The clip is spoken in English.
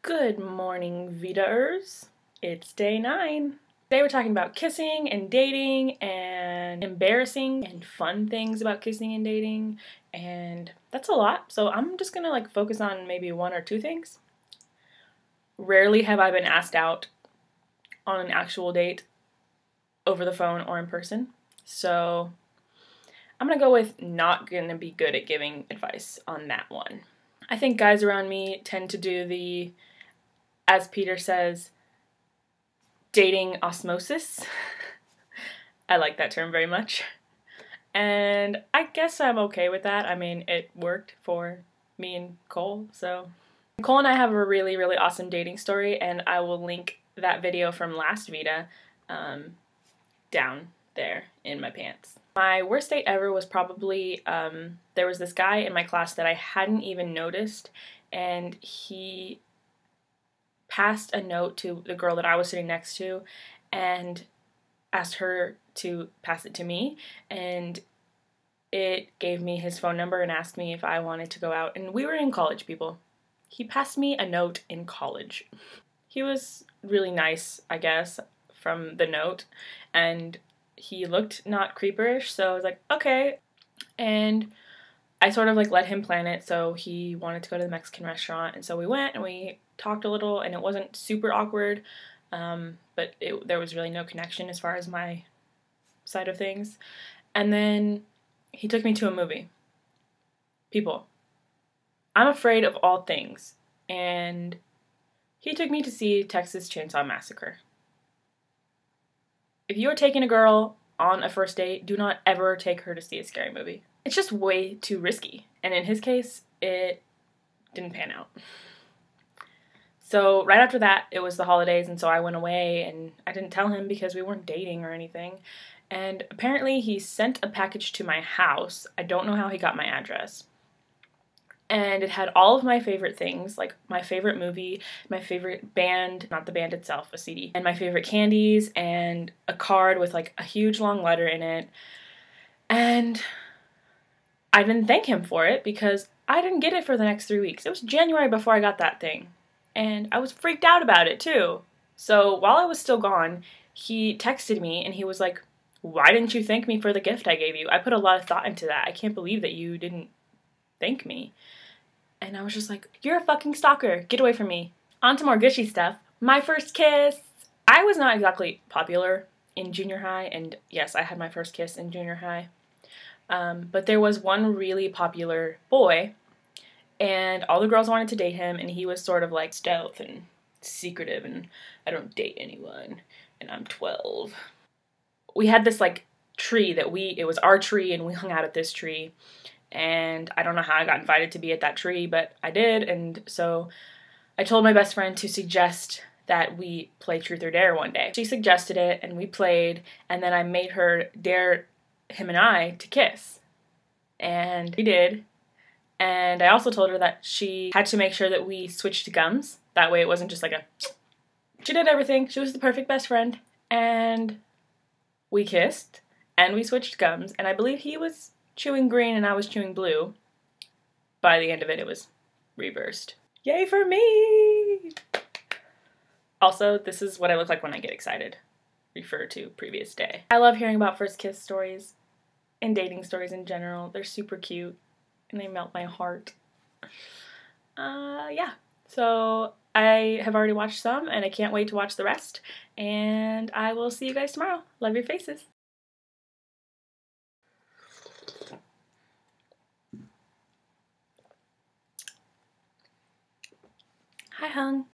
Good morning, VEDAers. It's day 9. Today we're talking about kissing and dating and embarrassing and fun things about kissing and dating, and that's a lot, so I'm just gonna focus on maybe one or two things. Rarely have I been asked out on an actual date over the phone or in person, so I'm gonna go with not gonna be good at giving advice on that one. I think guys around me tend to do the, as Peter says, dating osmosis. I like that term very much. And I guess I'm okay with that. I mean, it worked for me and Cole, so. Cole and I have a really, really awesome dating story, and I will link that video from last VEDA down there in my pants. My worst date ever was probably, there was this guy in my class that I hadn't even noticed, and he passed a note to the girl that I was sitting next to and asked her to pass it to me, and it gave me his phone number and asked me if I wanted to go out, and we were in college, people. He passed me a note in college. He was really nice, I guess, from the note, and he looked not creeperish, so I was like, okay. And I sort of let him plan it, so he wanted to go to the Mexican restaurant, and so we went and we talked a little, and it wasn't super awkward, but there was really no connection as far as my side of things. And then he took me to a movie. People, I'm afraid of all things, and he took me to see Texas Chainsaw Massacre. If you are taking a girl on a first date, do not ever take her to see a scary movie. It's just way too risky, and in his case, it didn't pan out. So right after that, it was the holidays, and so I went away, and I didn't tell him because we weren't dating or anything, and apparently he sent a package to my house. I don't know how he got my address. And it had all of my favorite things, like my favorite movie, my favorite band, not the band itself, a CD, and my favorite candies, and a card with a huge long letter in it. And I didn't thank him for it because I didn't get it for the next 3 weeks. It was January before I got that thing. And I was freaked out about it too. So while I was still gone, he texted me and he was like, "Why didn't you thank me for the gift I gave you? I put a lot of thought into that. I can't believe that you didn't thank me." And I was just like, "You're a fucking stalker. Get away from me." On to more gushy stuff. My first kiss. I was not exactly popular in junior high, and yes, I had my first kiss in junior high. But there was one really popular boy, and all the girls wanted to date him, and he was sort of stealth and secretive, and I don't date anyone, and I'm 12. We had this tree that it was our tree, and we hung out at this tree, and I don't know how I got invited to be at that tree, but I did, and so I told my best friend to suggest that we play Truth or Dare one day. She suggested it, and we played, and then I made her dare him and I to kiss, and we did. And I also told her that she had to make sure that we switched gums. That way it wasn't just she did everything. She was the perfect best friend. And we kissed, and we switched gums, and I believe he was chewing green and I was chewing blue. By the end of it, it was reversed. Yay for me! Also, this is what I look like when I get excited. Refer to previous day. I love hearing about first kiss stories and dating stories in general. They're super cute. And they melt my heart. Yeah. So I have already watched some, and I can't wait to watch the rest. And I will see you guys tomorrow. Love your faces. Hi, hung.